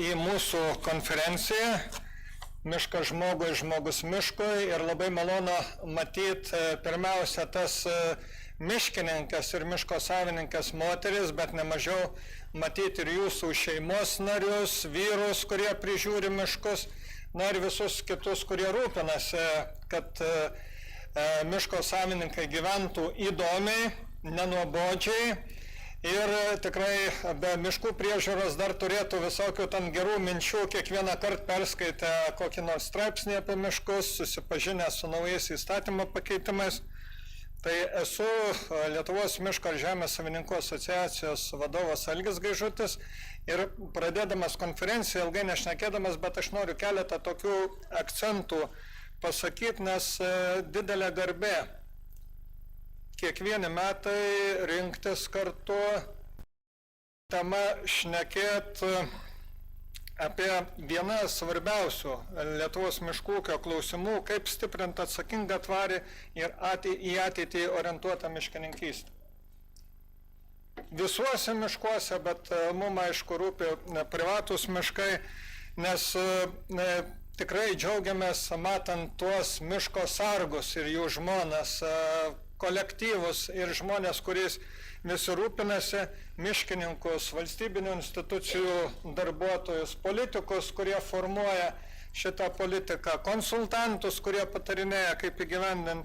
į mūsų konferenciją Miškas žmogui, žmogus miškui ir labai malonu matyti pirmiausia tas miškininkas ir miško savininkas moteris, bet nemažiau matyti ir jūsų šeimos narius, vyrus, kurie prižiūri miškus, na ir visus kitus, kurie rūpinasi, kad miško savininkai gyventų įdomiai, nenuobodžiai. Ir tikrai be miškų priežiūros dar turėtų visokių ten gerų minčių, kiekvieną kartą perskaitę kokį nors straipsnį apie miškus, susipažinę su naujais įstatymo pakeitimais. Tai esu Lietuvos miško ir žemės savininkų asociacijos vadovas Algis Gaižutis ir pradėdamas konferenciją, ilgai nešnekėdamas, bet aš noriu keletą tokių akcentų pasakyti, nes didelė garbė kiekvieni metai rinktis kartu, tema šnekėti apie vieną svarbiausių Lietuvos miškų ūkio klausimų, kaip stiprinti atsakingą, tvarį ir į ateitį orientuotą miškininkystę. Visuose miškuose, bet mums aišku rūpi privatus miškai, nes tikrai džiaugiamės matant tuos miško sargus ir jų žmonas, kolektyvus ir žmonės, kuriais visi rūpinasi, miškininkus, valstybinių institucijų darbuotojus, politikus, kurie formuoja šitą politiką, konsultantus, kurie patarinėja, kaip įgyvendinti,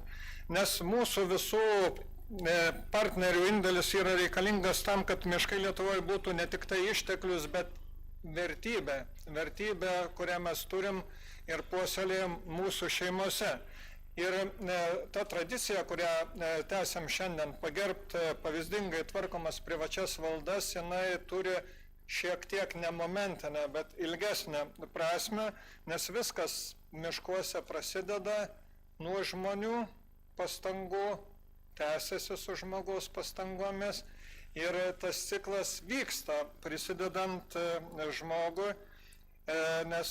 nes mūsų visų partnerių indėlis yra reikalingas tam, kad miškai Lietuvoje būtų ne tik tai išteklius, bet vertybė, kurią mes turim ir puoselėjam mūsų šeimose. Ir ta tradicija, kurią tęsiam šiandien, pagerbti pavyzdingai tvarkomas privačias valdas, jinai turi šiek tiek ne momentinę, bet ilgesnę prasme, nes viskas miškuose prasideda nuo žmonių pastangų, tęsiasi su žmogaus pastangomis ir tas ciklas vyksta prisidedant žmogui. Nes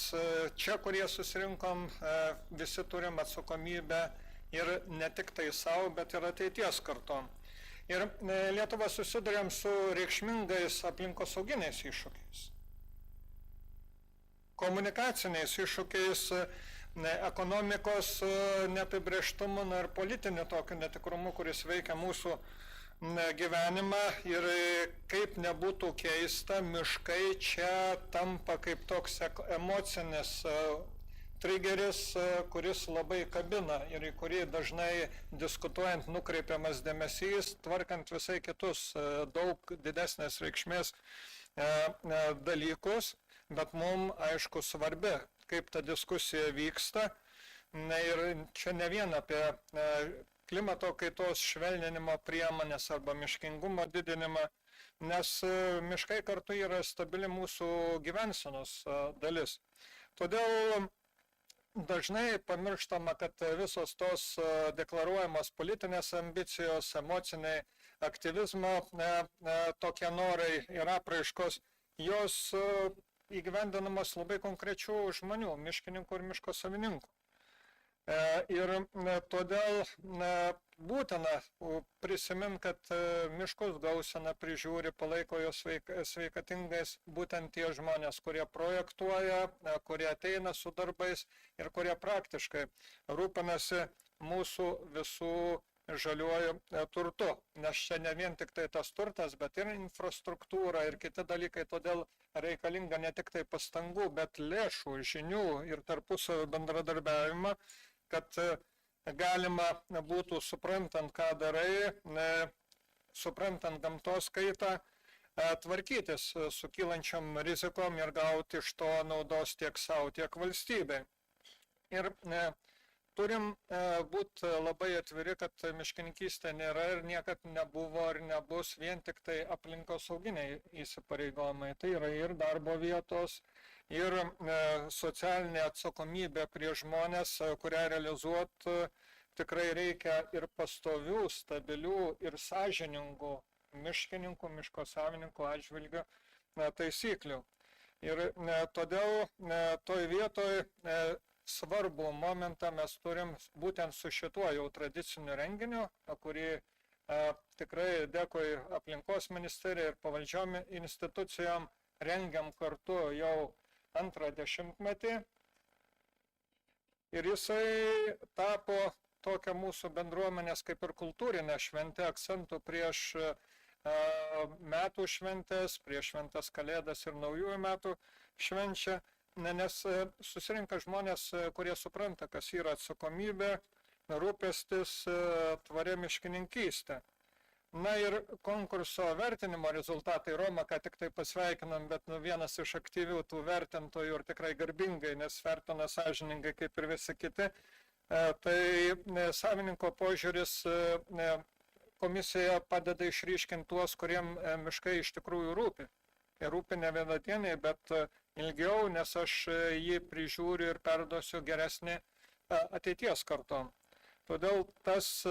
čia, kurie susirinkom, visi turim atsakomybę ir ne tik tai savo, bet ir ateities kartom. Ir Lietuva susidurėm su reikšmingais aplinkosauginiais iššūkiais, komunikaciniais iššūkiais, ekonomikos neapibrėžtumu ir politiniu tokiu netikrumu, kuris veikia mūsų gyvenimą ir kaip nebūtų keista, miškai čia tampa kaip toks emocinis trigeris, kuris labai kabina ir į kurį dažnai diskutuojant nukreipiamas dėmesys, tvarkant visai kitus daug didesnės reikšmės dalykus, bet mums aišku svarbi, kaip ta diskusija vyksta. Ir čia ne vien apie klimato kaitos švelninimo priemonės arba miškingumo didinimą, nes miškai kartu yra stabili mūsų gyvensenos dalis. Todėl dažnai pamirštama, kad visos tos deklaruojamos politinės ambicijos, emociniai aktyvizmo tokie norai ir apraiškos, jos įgyvendinamos labai konkrečių žmonių, miškininkų ir miško savininkų. Ir todėl būtina prisiminti, kad miškus gausina, prižiūri, palaiko juos sveikatingais būtent tie žmonės, kurie projektuoja, kurie ateina su darbais ir kurie praktiškai rūpinasi mūsų visų žaliuoju turtu. Nes čia ne vien tik tai tas turtas, bet ir infrastruktūra ir kiti dalykai, todėl reikalinga ne tik tai pastangų, bet lėšų, žinių ir tarpusavio bendradarbiavimą, kad galima būtų, suprantant, ką darai, suprantant gamtos kaitą, tvarkytis su kylančiam rizikom ir gauti iš to naudos tiek savo, tiek valstybei. Ir turim būti labai atviri, kad miškininkystė nėra ir niekad nebuvo ir nebus vien tik tai aplinkosauginiai įsipareigojimai. Tai yra ir darbo vietos, ir socialinė atsakomybė prie žmonės, kurią realizuoti tikrai reikia ir pastovių, stabilių ir sąžiningų miškininkų, miško savininkų atžvilgių taisyklių. Ir todėl toj vietoj svarbų momentą mes turim būtent su šituo jau tradiciniu renginiu, kurį tikrai dėkui aplinkos ministerijai ir pavaldžiom institucijom rengiam kartu jau antrą dešimtmetį ir jisai tapo tokia mūsų bendruomenės kaip ir kultūrinė šventė, akcentų prieš metų šventės, prieš šventas Kalėdas ir naujųjų metų švenčia, nes susirinka žmonės, kurie supranta, kas yra atsakomybė, rūpestis, tvari miškininkystė. Na ir konkurso vertinimo rezultatai, Roma, ką tik tai pasveikinam, bet vienas iš aktyvių tų vertintojų ir tikrai garbingai, nes vertina sąžiningai kaip ir visi kiti, tai savininko požiūris komisija padeda išryškinti tuos, kuriem miškai iš tikrųjų rūpi. Ir rūpi ne vienadieniai, bet ilgiau, nes aš jį prižiūriu ir perduosiu geresnį ateities kartom. Todėl tas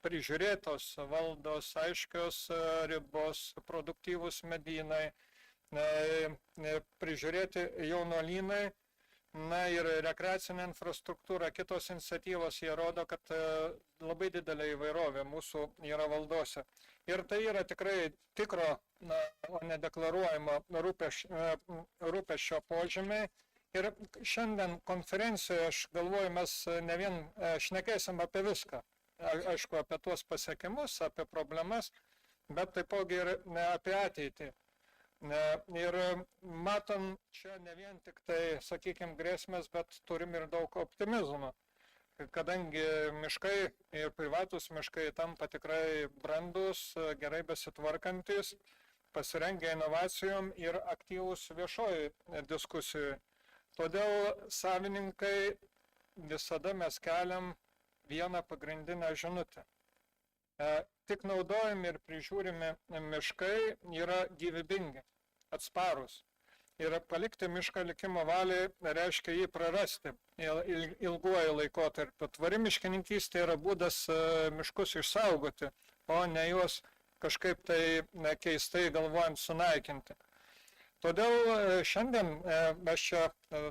prižiūrėtos valdos, aiškios ribos, produktyvūs medynai, prižiūrėti jaunuolynai, na ir rekreacinė infrastruktūra, kitos iniciatyvos, jie rodo, kad labai didelė įvairovė mūsų yra valdose. Ir tai yra tikrai tikro, o nedeklaruojamo rūpesčio požymiai. Ir šiandien konferencijoje, aš galvoju, mes ne vien šnekėsim apie viską, aišku, apie tuos pasiekimus, apie problemas, bet taipogi ir apie ateitį. Ir matom čia ne vien tik tai, sakykime, grėsmės, bet turim ir daug optimizmo, kadangi miškai ir privatus miškai tampa tikrai brandus, gerai besitvarkantis, pasirengę inovacijom ir aktyvūs viešojoj diskusijoj. Todėl savininkai visada mes keliam vieną pagrindinę žinutę. Tik naudojami ir prižiūrimi miškai yra gyvybingi, atsparūs. Ir palikti mišką likimo valiai reiškia jį prarasti ilguoju laikotarpiu. Tvari miškininkystė yra būdas miškus išsaugoti, o ne juos kažkaip tai keistai galvojant sunaikinti. Todėl šiandien mes čia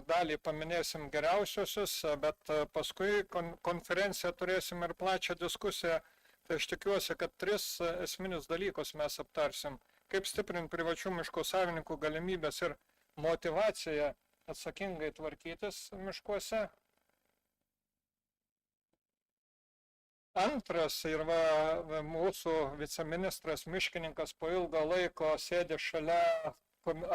dalį paminėsim geriausiosius, bet paskui konferenciją turėsim ir plačią diskusiją. Tai aš tikiuosi, kad 3 esminius dalykus mes aptarsim. Kaip stiprinti privačių miškų savininkų galimybės ir motivaciją atsakingai tvarkytis miškuose. Antras, ir mūsų viceministras miškininkas po ilgo laiko sėdi šalia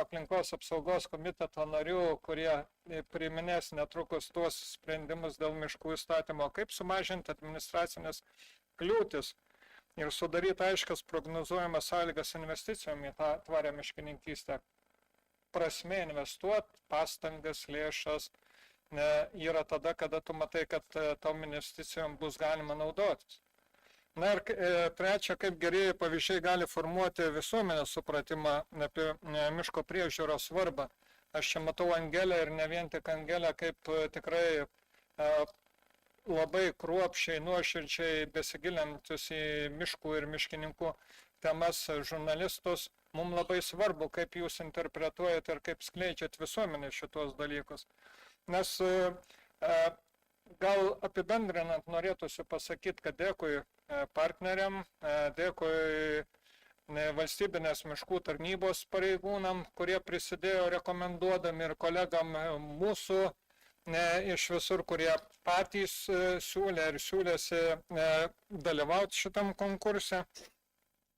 aplinkos apsaugos komiteto narių, kurie priiminės netrukus tuos sprendimus dėl miškų įstatymo, kaip sumažinti administracinės kliūtis ir sudaryti aiškias prognozuojamas sąlygas investicijom į tą tvarią miškininkystę. Prasmė investuoti pastangas, lėšas yra tada, kada tu matai, kad tom investicijom bus galima naudotis. Na ir trečia, kaip gerieji pavyzdžiai gali formuoti visuomenės supratimą apie miško priežiūros svarbą. Aš čia matau Angelę ir ne vien tik Angelę, kaip tikrai labai kruopščiai, nuoširdžiai besigilinantis į miškų ir miškininkų temas žurnalistus. Mums labai svarbu, kaip jūs interpretuojate ir kaip skleidžiat visuomenė šitos dalykus. Nes gal apibendrinant norėtųsi pasakyti, kad dėkui partneriam, dėkui valstybinės miškų tarnybos pareigūnam, kurie prisidėjo rekomenduodami ir kolegam mūsų iš visur, kurie patys siūlė ir siūlėsi dalyvauti šitam konkurse,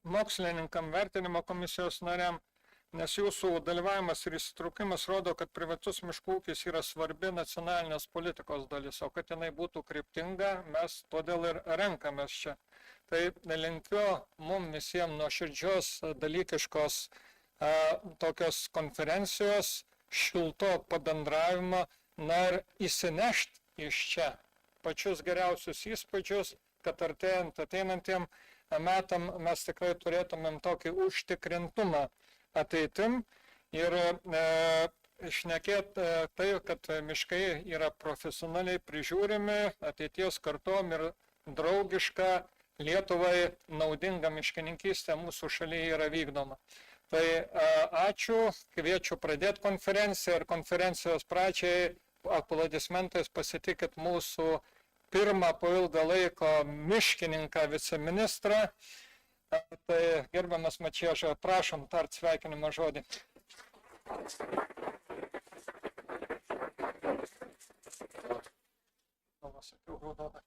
mokslininkam, vertinimo komisijos nariam, nes jūsų dalyvavimas ir įsitraukimas rodo, kad privatus miškų ūkis yra svarbi nacionalinės politikos dalis, o kad jinai būtų kryptinga, mes todėl ir renkamės čia. Tai linkiu mums visiems nuoširdžios, dalykiškos tokios konferencijos, šilto pabendravimo, na ir įsinešti iš čia pačius geriausius įspūdžius, kad artėjant ateinantiem metam mes tikrai turėtumėm tokį užtikrintumą ateitim ir šnekėti tai, kad miškai yra profesionaliai prižiūrimi, ateities kartom ir draugiška Lietuvai naudinga miškininkystė mūsų šalyje yra vykdoma. Tai ačiū, kviečiu pradėti konferenciją ir konferencijos pradžiai aplodismentais pasitikit mūsų pirmą po ilgą laiko miškininką viceministrą. Tai gerbiamas Mačieža, prašom tart sveikinimo žodį. pasakiau raudoną